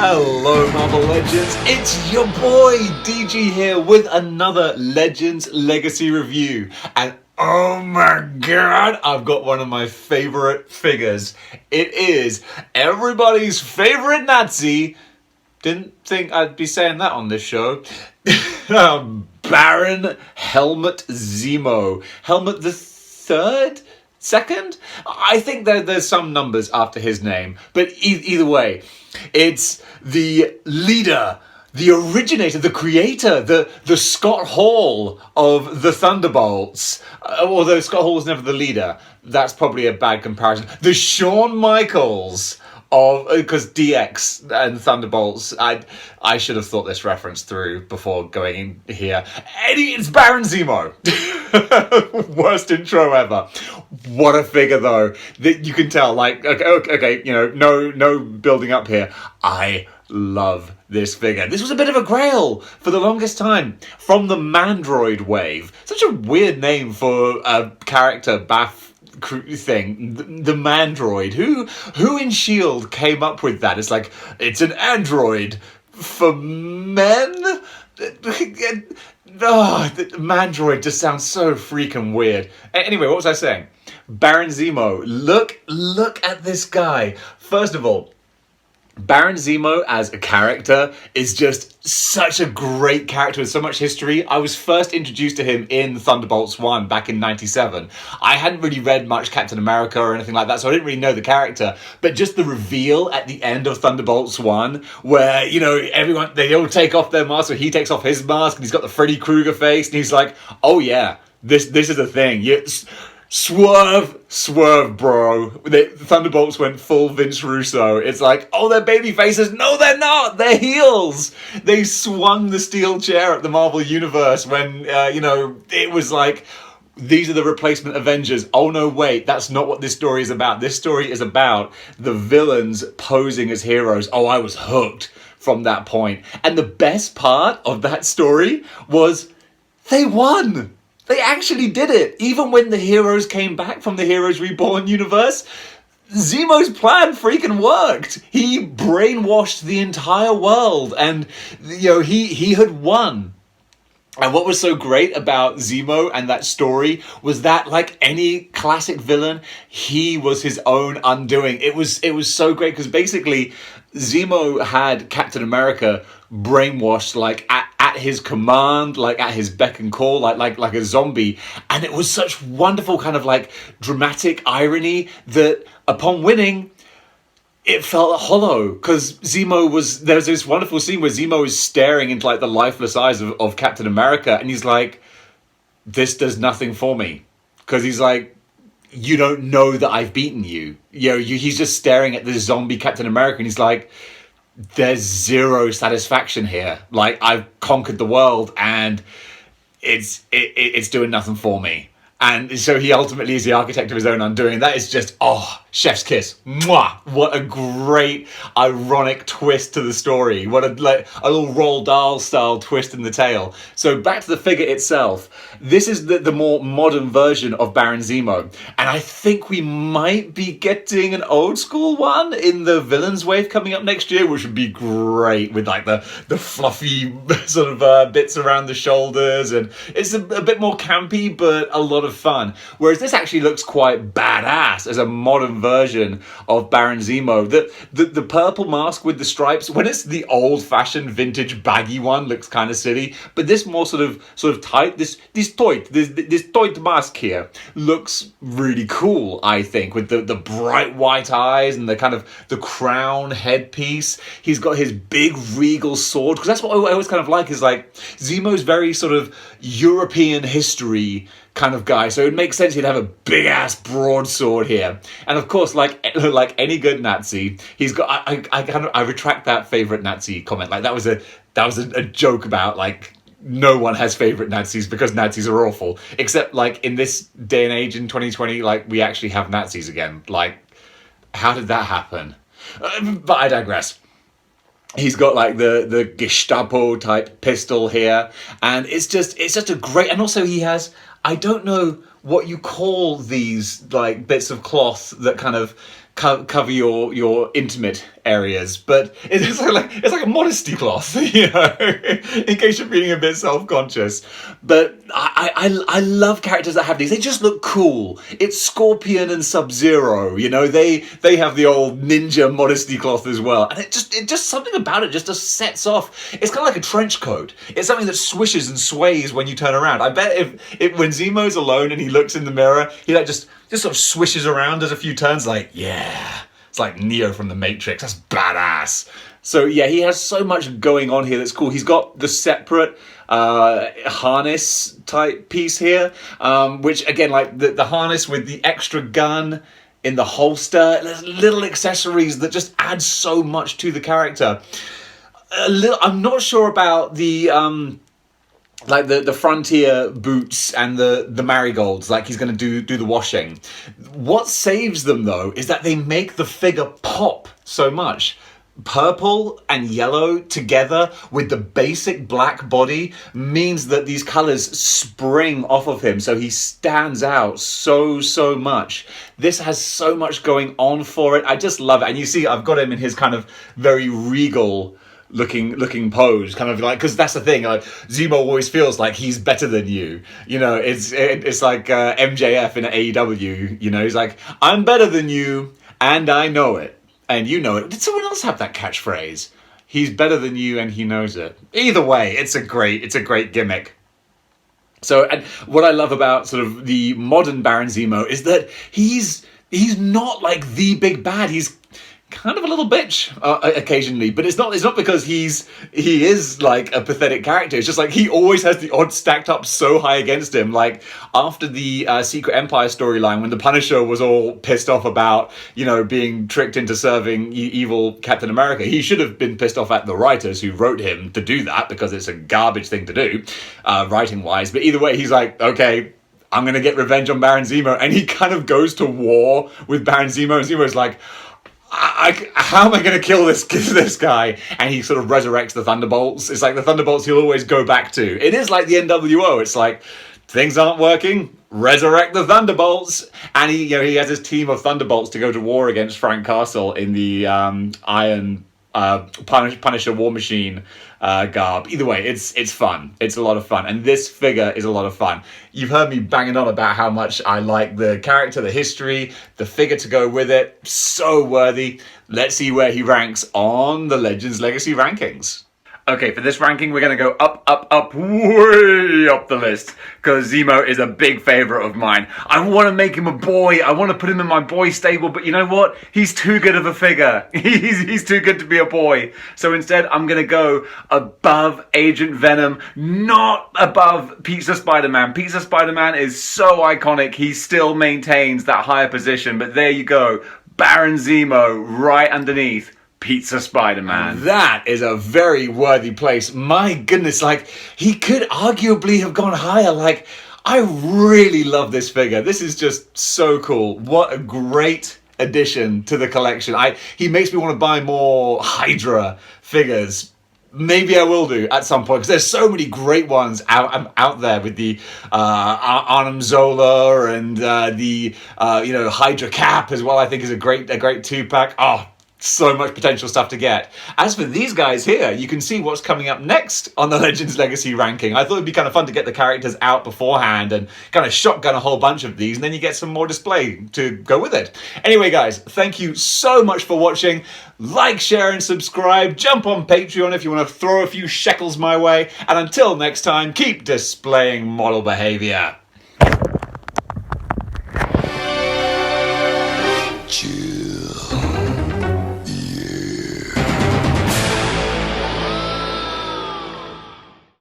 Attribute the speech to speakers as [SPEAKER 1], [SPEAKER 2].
[SPEAKER 1] Hello, Marvel Legends. It's your boy DG here with another Legends Legacy review. And oh my god, I've got one of my favorite figures. It is everybody's favorite Nazi. Didn't think I'd be saying that on this show. Baron Helmut Zemo. Helmut the Third? Second? I think there's some numbers after his name, but either way, it's the leader, the originator, the creator, the Scott Hall of the Thunderbolts. Although Scott Hall was never the leader, that's probably a bad comparison. The Shawn Michaels of, because DX and Thunderbolts, I should have thought this reference through before going in here. It's Baron Zemo. Worst intro ever. What a figure though. That you can tell, like, okay, you know, no building up here. I love this figure. This was a bit of a grail for the longest time. From the Mandroid wave. Such a weird name for a character thing, the Mandroid. Who in S.H.I.E.L.D. came up with that? It's like, it's an android for men? Mandroid just sounds so freaking weird. Anyway, what was I saying? Baron Zemo. Look at this guy. First of all, Baron Zemo as a character is just such a great character with so much history. I was first introduced to him in Thunderbolts 1 back in 97. I hadn't really read much Captain America or anything like that, so I didn't really know the character. But just the reveal at the end of Thunderbolts 1, where, you know, everyone, they all take off their masks, so he takes off his mask, and he's got the Freddy Krueger face, and he's like, oh yeah, this is a thing. Swerve, bro. The Thunderbolts went full Vince Russo. It's like, oh, they're baby faces. No, they're not. They're heels. They swung the steel chair at the Marvel Universe when, it was like, these are the replacement Avengers. Oh, no, wait. That's not what this story is about. This story is about the villains posing as heroes. Oh, I was hooked from that point. And the best part of that story was they won. They actually did it. Even when the heroes came back from the Heroes Reborn universe, Zemo's plan freaking worked. He brainwashed the entire world, and he had won. And what was so great about Zemo and that story was that, like any classic villain, he was his own undoing. It was so great because basically Zemo had Captain America brainwashed, like at his command, like at his beck and call, like a zombie. And it was such wonderful kind of like dramatic irony that upon winning, it felt hollow, because there's this wonderful scene where Zemo is staring into like the lifeless eyes of Captain America, and he's like, this does nothing for me. Because he's like, you don't know that I've beaten you. He's just staring at this zombie Captain America, and he's like, there's zero satisfaction here. Like, I've conquered the world, and it's doing nothing for me. And so he ultimately is the architect of his own undoing. That is just, chef's kiss. Mwah! What a great, ironic twist to the story. What a little Roald Dahl style twist in the tale. So back to the figure itself. This is the more modern version of Baron Zemo. And I think we might be getting an old school one in the Villains Wave coming up next year, which would be great with like the fluffy sort of bits around the shoulders. And it's a bit more campy, but a lot of fun. Whereas this actually looks quite badass as a modern version of Baron Zemo. The purple mask with the stripes, when it's the old-fashioned vintage baggy one, looks kind of silly, but this more sort of tight, this tight mask here looks really cool, I think, with the bright white eyes and the kind of the crown headpiece. He's got his big regal sword, because that's what I always kind of like, is like Zemo's very sort of European history kind of guy, so it makes sense he'd have a big ass broadsword here. And of course, like any good Nazi, he's got. I retract that favorite Nazi comment. Like that was a joke about like no one has favorite Nazis because Nazis are awful. Except like in this day and age in 2020, like we actually have Nazis again. Like, how did that happen? But I digress. He's got like the Gestapo type pistol here, and it's just a great. And also he has, I don't know what you call these like bits of cloth that kind of cover your intimate areas, but it's like a modesty cloth, you know, in case you're feeling a bit self-conscious. But I love characters that have these. They just look cool. It's Scorpion and Sub-Zero, you know, they have the old ninja modesty cloth as well, and it just something about it just sets off. It's kind of like a trench coat. It's something that swishes and sways when you turn around. I bet if when Zemo's alone and he looks in the mirror, he like just sort of swishes around, does a few turns, like, yeah. It's like Neo from the Matrix. That's badass. So yeah, he has so much going on here that's cool. He's got the separate harness type piece here, which again, like the harness with the extra gun in the holster, little accessories that just add so much to the character. I'm not sure about the like the Frontier boots and the marigolds, like he's going to do the washing. What saves them though is that they make the figure pop so much. Purple and yellow together with the basic black body means that these colors spring off of him, so he stands out so much. This has so much going on for it. I just love it. And you see I've got him in his kind of very regal looking pose, kind of like, because that's the thing, like Zemo always feels like he's better than you, you know. It's like MJF in AEW, you know, he's like, I'm better than you and I know it and you know it. Did someone else have that catchphrase? He's better than you and he knows it. Either way, it's a great gimmick. So, and what I love about sort of the modern Baron Zemo is that he's not like the big bad. He's kind of a little bitch occasionally, but it's not because he is like a pathetic character. It's just like he always has the odds stacked up so high against him. Like after the Secret Empire storyline, when the Punisher was all pissed off about, you know, being tricked into serving evil Captain America, he should have been pissed off at the writers who wrote him to do that, because it's a garbage thing to do, writing wise. But either way, he's like, okay, I'm gonna get revenge on Baron Zemo, and he kind of goes to war with Baron Zemo, and Zemo's like, how am I going to kill this guy? And he sort of resurrects the Thunderbolts. It's like the Thunderbolts he'll always go back to. It is like the NWO. It's like, things aren't working, resurrect the Thunderbolts. And he has his team of Thunderbolts to go to war against Frank Castle in the Iron Punisher War Machine garb. Either way, it's fun. It's a lot of fun, and this figure is a lot of fun. You've heard me banging on about how much I like the character, the history, the figure to go with it. So worthy. Let's see where he ranks on the Legends Legacy rankings. Okay, for this ranking, we're going to go up, way up the list, because Zemo is a big favourite of mine. I want to make him a boy. I want to put him in my boy stable, but you know what? He's too good of a figure. He's too good to be a boy. So instead, I'm going to go above Agent Venom, not above Pizza Spider-Man. Pizza Spider-Man is so iconic. He still maintains that higher position, but there you go. Baron Zemo right underneath Pizza Spider-Man. That is a very worthy place. My goodness, like, he could arguably have gone higher. Like, I really love this figure. This is just so cool. What a great addition to the collection. He makes me want to buy more Hydra figures. Maybe I will do at some point, because there's so many great ones out there with the Arnim Zola and the Hydra Cap as well. I think is a great 2-pack. Oh, so much potential stuff to get. As for these guys here, you can see what's coming up next on the Legends Legacy ranking. I thought it'd be kind of fun to get the characters out beforehand and kind of shotgun a whole bunch of these, and then you get some more display to go with it. Anyway, guys, thank you so much for watching. Like, share, and subscribe. Jump on Patreon if you want to throw a few shekels my way. And until next time, keep displaying model behavior.